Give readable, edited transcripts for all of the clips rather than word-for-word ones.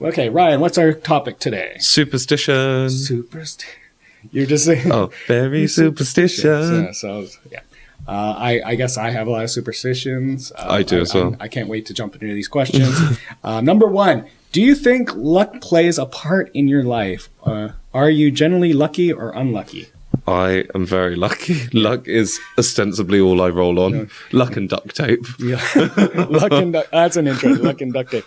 Okay, Ryan, what's our topic today? Superstition. You're just saying... Oh, very superstitious. Yeah. I guess I have a lot of superstitions. I do as well. I can't wait to jump into these questions. Number one, do you think luck plays a part in your life? Are you generally lucky or unlucky? I am very lucky. Luck is ostensibly all I roll on. No. Luck and duct tape. Yeah, that's an intro. Luck and duct tape.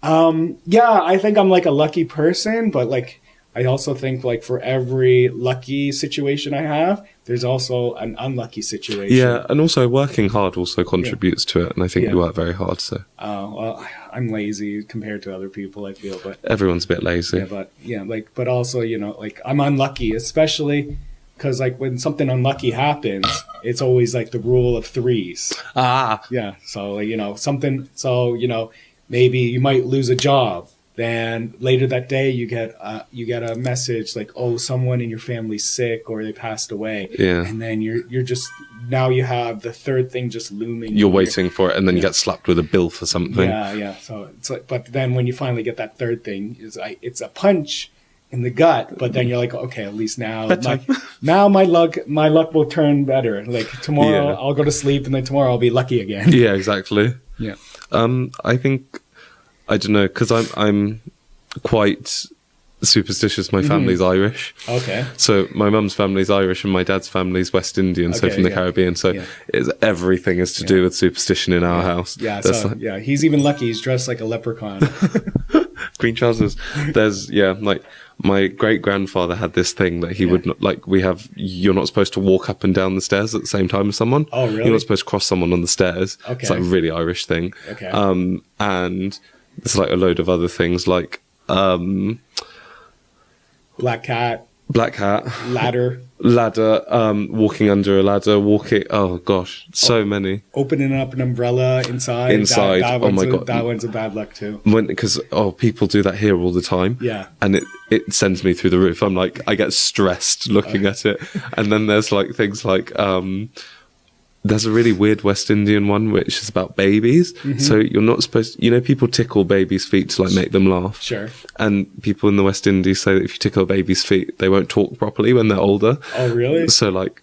Yeah, I think I'm like a lucky person, but like I also think like for every lucky situation I have, there's also an unlucky situation. Yeah, and also working hard also contributes to it, and I think you work very hard. So. Well, I'm lazy compared to other people, I feel, but everyone's a bit lazy. But also, you know, like I'm unlucky, especially because like when something unlucky happens, it's always like the rule of threes. Yeah. So you know something. So you know maybe you might lose a job. Then later that day you get a message like, oh, someone in your family's sick or they passed away. Yeah. And then you're just now you have the third thing just looming. You're waiting for it, and then you get slapped with a bill for something. Yeah. So it's like, but then when you finally get that third thing, it's a punch in the gut. But then you're like, okay, at least now my luck will turn better. Like tomorrow I'll go to sleep, and then tomorrow I'll be lucky again. Yeah, exactly. Yeah. I think. I don't know, because I'm quite superstitious. My family's Irish. Okay. So my mum's family's Irish and my dad's family's West Indian, so from the Caribbean. So everything is to do with superstition in our house. Yeah, he's even lucky. He's dressed like a leprechaun. Green trousers. There's, like my great-grandfather had this thing that he would not, like you're not supposed to walk up and down the stairs at the same time as someone. Oh, really? You're not supposed to cross someone on the stairs. Okay. It's like a really Irish thing. Okay. And there's like a load of other things like black cat, ladder, walking under a ladder, oh gosh, so many. Opening up an umbrella inside. Oh my god, that one's a bad luck too. Because people do that here all the time. Yeah, and it sends me through the roof. I'm like, I get stressed looking at it. And then there's like things like there's a really weird West Indian one which is about babies. Mm-hmm. So you're not supposed to, people tickle babies' feet to like make them laugh. Sure. And people in the West Indies say that if you tickle a baby's feet, they won't talk properly when they're older. Oh, really? So like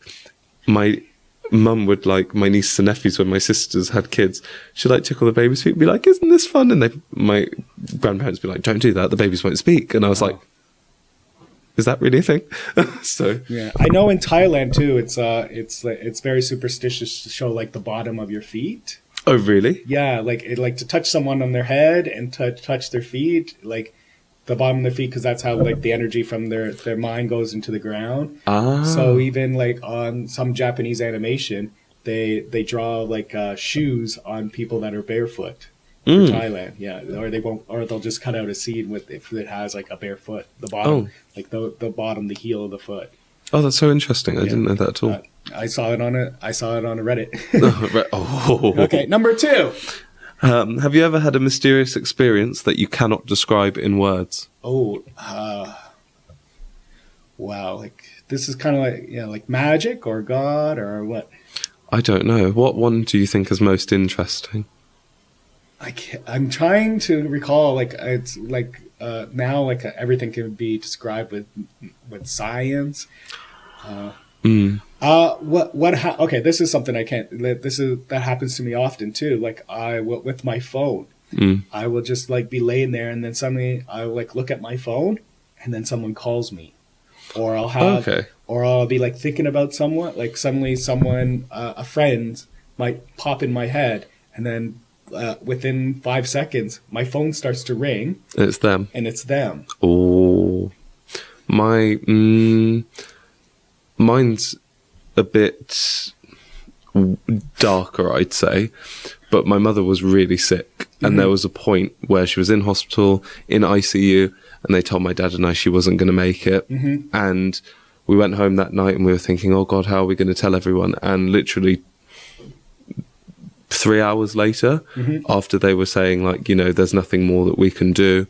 my mum would like my nieces and nephews when my sisters had kids, she'd like tickle the baby's feet and be like, isn't this fun? And my grandparents would be like, don't do that, the babies won't speak. And I was like, is that really a thing? So yeah, I know in Thailand too. It's very superstitious to show like the bottom of your feet. Oh, really? Yeah, like to touch someone on their head and touch their feet, like the bottom of their feet, because that's how like the energy from their mind goes into the ground. So even like on some Japanese animation, they draw like shoes on people that are barefoot. For Thailand, or they'll just cut out a scene if it has like a bare foot, the bottom, like the bottom, the heel of the foot. Oh, that's so interesting! I didn't know that at all. I saw it on a Reddit. Okay, number 2. Have you ever had a mysterious experience that you cannot describe in words? Oh, wow! Like this is kind of like like magic or God or what? I don't know. What one do you think is most interesting? I'm trying to recall. Like it's like now, like everything can be described with science. Okay, this is something I can't. That happens to me often too. Like with my phone, I will just like be laying there, and then suddenly I like look at my phone, and then someone calls me, or I'll be like thinking about someone. Like suddenly someone, a friend, might pop in my head, and then. Within 5 seconds, my phone starts to ring. It's them. And it's them. Oh, mine's a bit darker, I'd say. But my mother was really sick, and there was a point where she was in hospital, in ICU, and they told my dad and I she wasn't going to make it. And we went home that night, and we were thinking, oh God, how are we going to tell everyone? And literally 3 hours later, after they were saying like, there's nothing more that we can do,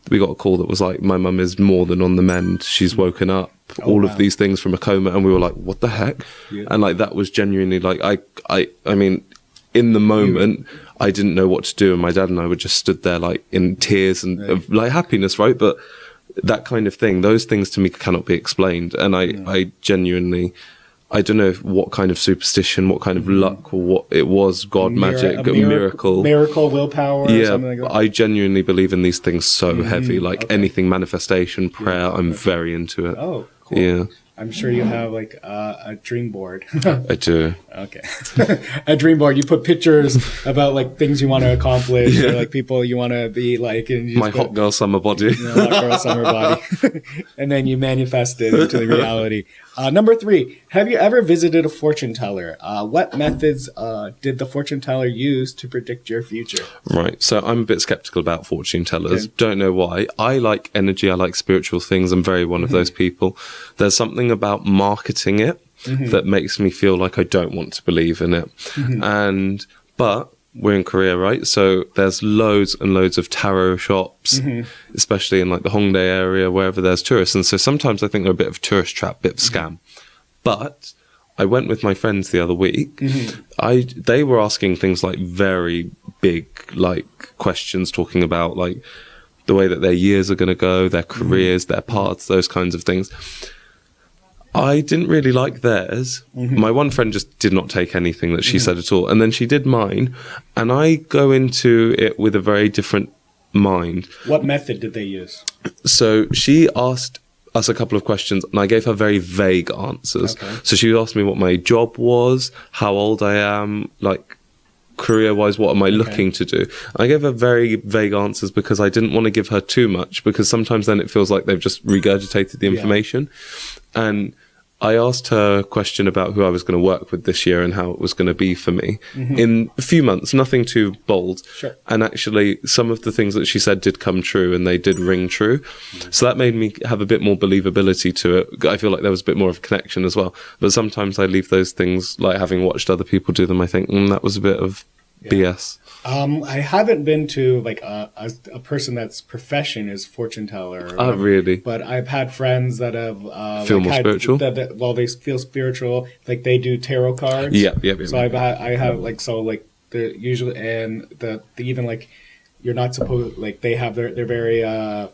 we got a call that was like, my mum is more than on the mend. She's woken up, of these things from a coma. And we were like, what the heck? Yeah. And like, that was genuinely like, I mean, in the moment, I didn't know what to do, and my dad and I were just stood there like in tears and of like happiness, right? But that kind of thing, those things to me cannot be explained, and I genuinely, I don't know what kind of superstition, what kind of luck, or what it was, God, magic, a miracle, willpower, or something like that. I genuinely believe in these things so heavy, like anything manifestation, prayer, I'm very into it. Oh, cool. Yeah. I'm sure you have like a dream board. I do. Okay. A dream board. You put pictures about like things you want to accomplish or like people you want to be like. And you my hot girl summer body. Hot girl summer body. And then you manifest it into the reality. Number 3, have you ever visited a fortune teller? What methods did the fortune teller use to predict your future? Right. So I'm a bit skeptical about fortune tellers. Okay. Don't know why. I like energy. I like spiritual things. I'm very one of those people. There's something about marketing it that makes me feel like I don't want to believe in it. But we're in Korea, right? So there's loads and loads of tarot shops, especially in like the Hongdae area, wherever there's tourists. And so sometimes I think they're a bit of a tourist trap, bit of a scam. But I went with my friends the other week. They were asking things like very big, like questions, talking about like the way that their years are going to go, their careers, their paths, those kinds of things. I didn't really like theirs. My one friend just did not take anything that she said at all. And then she did mine. And I go into it with a very different mind. What method did they use? So she asked us a couple of questions and I gave her very vague answers. Okay. So she asked me what my job was, how old I am, like career-wise, what am I looking to do? I gave her very vague answers because I didn't want to give her too much, because sometimes then it feels like they've just regurgitated the information. And I asked her a question about who I was going to work with this year and how it was going to be for me in a few months, nothing too bold. Sure. And actually some of the things that she said did come true and they did ring true. So that made me have a bit more believability to it. I feel like there was a bit more of a connection as well. But sometimes I leave those things, like having watched other people do them, I think that was a bit of BS. I haven't been to like a person that's profession is fortune teller. Oh, really? But I've had friends that have feel more spiritual. Well, they feel spiritual. Like they do tarot cards. Yeah. So I have like the usually and the even like you're not supposed like they have they're very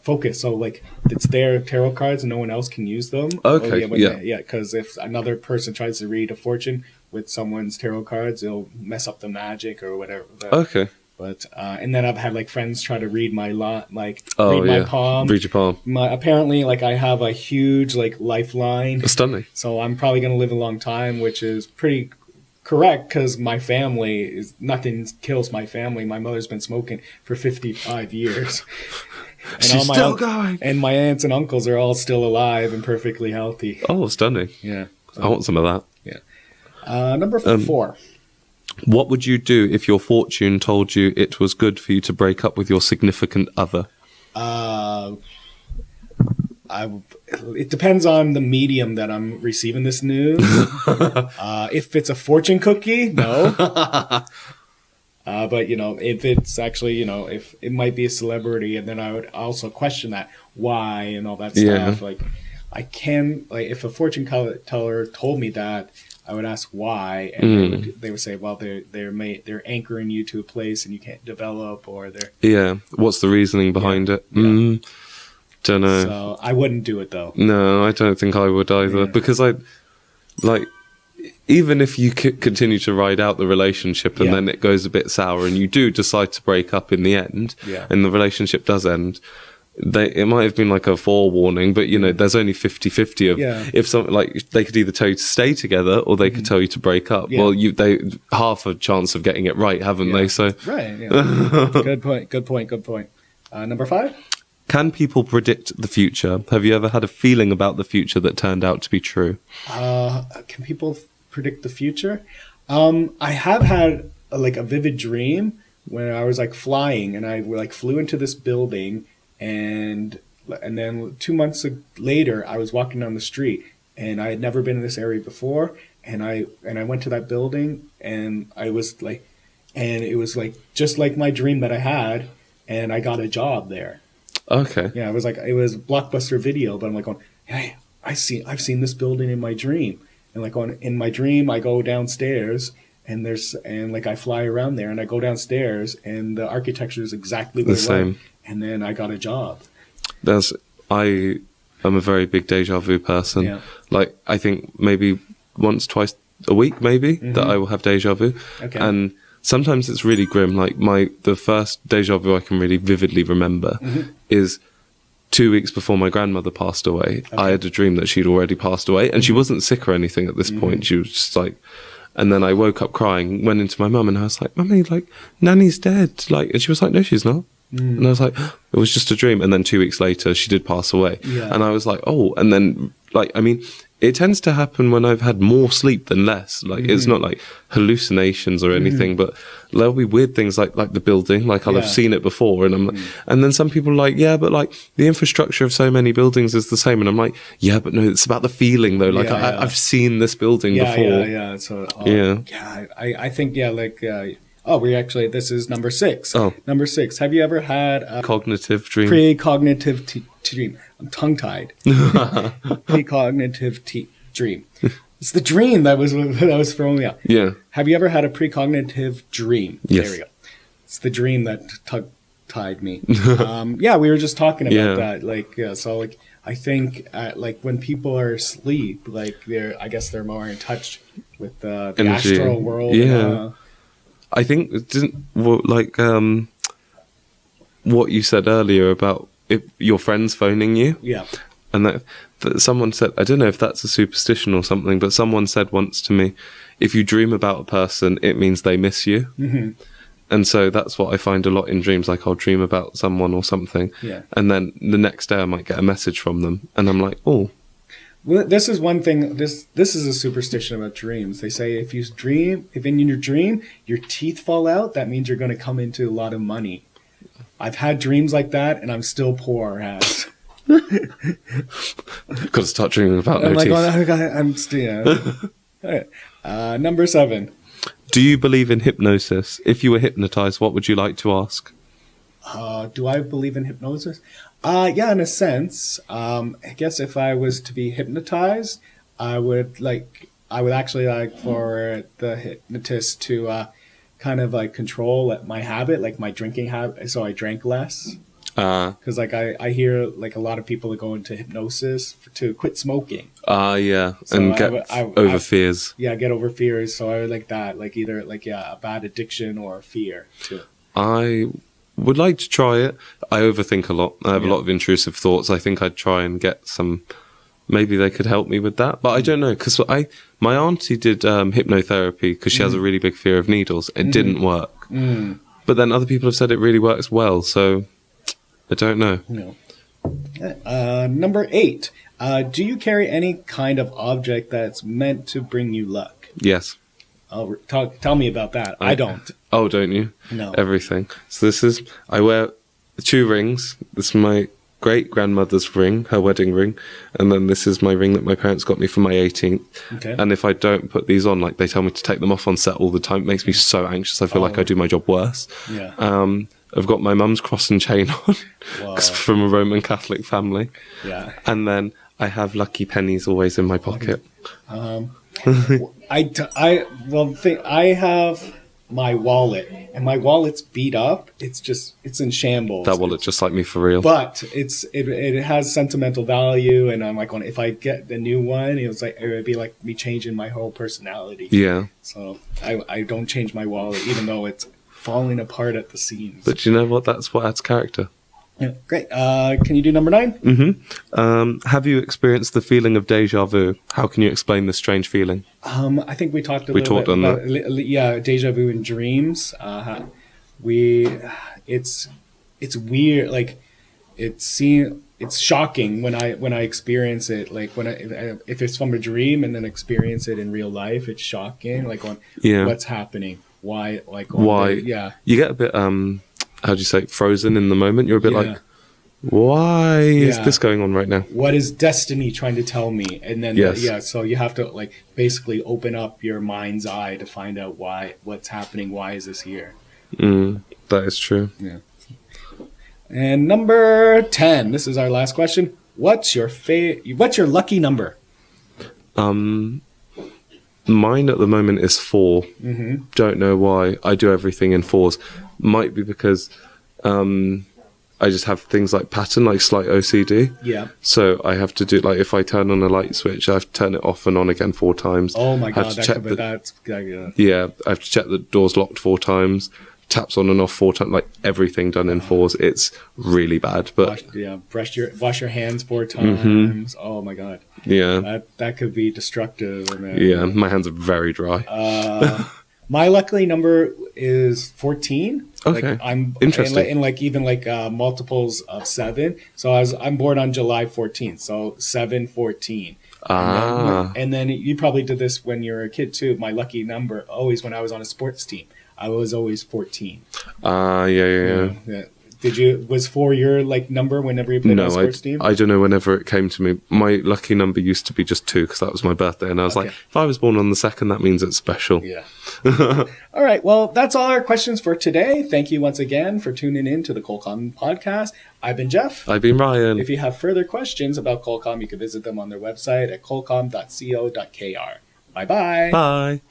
focused. So like it's their tarot cards and no one else can use them. Okay. Because if another person tries to read a fortune with someone's tarot cards, it'll mess up the magic or whatever. Okay. But and then I've had like friends try to read my read my palm. Read your palm. Apparently, like I have a huge like lifeline. Stunning. So I'm probably gonna live a long time, which is pretty correct because my family is nothing kills my family. My mother's been smoking for 55 years. And she's still going. And my aunts and uncles are all still alive and perfectly healthy. Oh, stunning. Yeah. I want some of that. Yeah. Number 4. What would you do if your fortune told you it was good for you to break up with your significant other? It depends on the medium that I'm receiving this news. If it's a fortune cookie, no. But, if it's actually, if it might be a celebrity, and then I would also question that, why and all that stuff. Yeah. Like, if a fortune teller told me that, I would ask why, and they would say, well, they're anchoring you to a place and you can't develop, or they're... Yeah, what's the reasoning behind it? Yeah. Don't know. So I wouldn't do it, though. No, I don't think I would either, because even if you continue to ride out the relationship and then it goes a bit sour and you do decide to break up in the end, and the relationship does end, it might have been like a forewarning, but there's only 50-50 of if something like they could either tell you to stay together or they could tell you to break up. Well, they half a chance of getting it right, haven't they? So right. Yeah. Good point. Number 5. Can people predict the future? Have you ever had a feeling about the future that turned out to be true? Can people predict the future? I have had a vivid dream when I was like flying and I like flew into this building. And then 2 months later, I was walking down the street, and I had never been in this area before. And I went to that building, and it was just like my dream that I had, and I got a job there. Okay. Yeah, it was Blockbuster Video, but I'm like going, hey, I've seen this building in my dream, and in my dream I go downstairs, and like I fly around there and I go downstairs and the architecture is exactly the same. And then I got a job. I'm a very big déjà vu person. Yeah. Like, I think maybe once, twice a week, maybe, that I will have déjà vu. Okay. And sometimes it's really grim. Like, the first déjà vu I can really vividly remember is 2 weeks before my grandmother passed away. Okay. I had a dream that she'd already passed away, and she wasn't sick or anything at this point. She was just like... And then I woke up crying, went into my mum, and I was like, Mummy, like, Nanny's dead. Like, and she was like, no, she's not. And I was like, it was just a dream. And then 2 weeks later, she did pass away. Yeah. And I was like, oh. And then, like, I mean, it tends to happen when I've had more sleep than less. Like, it's not like hallucinations or anything, but there'll be weird things like the building. Like, I'll have seen it before. And I'm like, and then some people are like, yeah, but like the infrastructure of so many buildings is the same. And I'm like, yeah, but no, it's about the feeling though. Like, I've seen this building before. Yeah. So, I think, this is number 6. Oh. Number 6. Have you ever had a cognitive dream? Precognitive dream. I'm tongue-tied. Precognitive dream. It's the dream that was throwing me out. Yeah. Have you ever had a precognitive dream? Yes. There we go. It's the dream that tongue-tied me. We were just talking about that. Like, so like, I think like when people are asleep, like they're more in touch with the energy. astral world. Yeah. I think what you said earlier about if your friends phoning you. Yeah. And that someone said, I don't know if that's a superstition or something, but someone said once to me, if you dream about a person, it means they miss you. Mm-hmm. And so that's what I find a lot in dreams. Like, I'll dream about someone or something. Yeah. And then the next day I might get a message from them. And I'm like, oh. Well, this is one thing. This is a superstition about dreams. They say if in your dream your teeth fall out, that means you're going to come into a lot of money. I've had dreams like that, and I'm still poor. Has got to start dreaming about no teeth. I'm still. Right. Number 7. Do you believe in hypnosis? If you were hypnotized, what would you like to ask? Do I believe in hypnosis? Yeah, in a sense. I guess if I was to be hypnotized, I would actually like for the hypnotist to kind of like control my habit, like my drinking habit. So I drank less. Because like I hear like a lot of people that go into hypnosis to quit smoking. Yeah, so and get over fears. Yeah, get over fears. So I would like that, like either like a bad addiction or a fear too. I would like to try it. I overthink a lot. I have a lot of intrusive thoughts. I think I'd try and get some. Maybe they could help me with that, but I don't know because my auntie did hypnotherapy because she has a really big fear of needles. It didn't work, but then other people have said it really works well. So. I don't know. No. Number 8. Do you carry any kind of object that's meant to bring you luck? Yes. Oh, tell me about that. I don't. Oh, don't you? No. Everything. So I wear 2 rings. This is my great-grandmother's ring, her wedding ring. And then this is my ring that my parents got me for my 18th. Okay. And if I don't put these on, like they tell me to take them off on set all the time. It makes me so anxious. I feel like I do my job worse. Yeah. I've got my mum's cross and chain on from a Roman Catholic family. Yeah. And then I have lucky pennies always in my pocket. I have my wallet, and my wallet's beat up. It's in shambles. That wallet just like me for real. But it has sentimental value, and I'm like, if I get the new one, it would be like me changing my whole personality. Yeah. So I don't change my wallet, even though it's falling apart at the seams. But you know what? That's what adds character. Yeah, great. Can you do number 9? Mm-hmm. Have you experienced the feeling of déjà vu? How can you explain this strange feeling? I think we talked a little bit about déjà vu in dreams. It's weird. Like it's shocking when I experience it. Like if it's from a dream and then experience it in real life, it's shocking. Like what's happening. Why? You get a bit how do you say, frozen in the moment. You're a bit like, why is this going on right now? What is destiny trying to tell me? And then so you have to like basically open up your mind's eye to find out what's happening. Why is this here? That is true. Yeah. And number 10, this is our last question. What's your lucky number? 9. Mine at the moment is 4. Mm-hmm. Don't know why. I do everything in 4s. Might be because I just have things like pattern, like slight OCD. Yeah. So I have to do, like, if I turn on a light switch, I have to turn it off and on again 4 times. Oh my God, Yeah, I have to check the door's locked 4 times. Taps on and off 4 times, like everything done in 4s. It's really bad. But wash your hands 4 times. Oh my God. Yeah. That could be destructive. Yeah, my hands are very dry. My lucky number is 14. Okay. Like I'm interesting. In like even like multiples of 7. So I'm born on July 14th. So 7/14. And then you probably did this when you were a kid too. My lucky number always when I was on a sports team, I was always 14. Yeah. Was 4 your like number whenever you played on a sports team? I don't know whenever it came to me. My lucky number used to be just 2 because that was my birthday. And I was like, if I was born on the 2nd, that means it's special. Yeah. All right. Well, that's all our questions for today. Thank you once again for tuning in to the Colcom podcast. I've been Jeff. I've been Ryan. If you have further questions about Colcom, you can visit them on their website at colcom.co.kr. Bye-bye. Bye.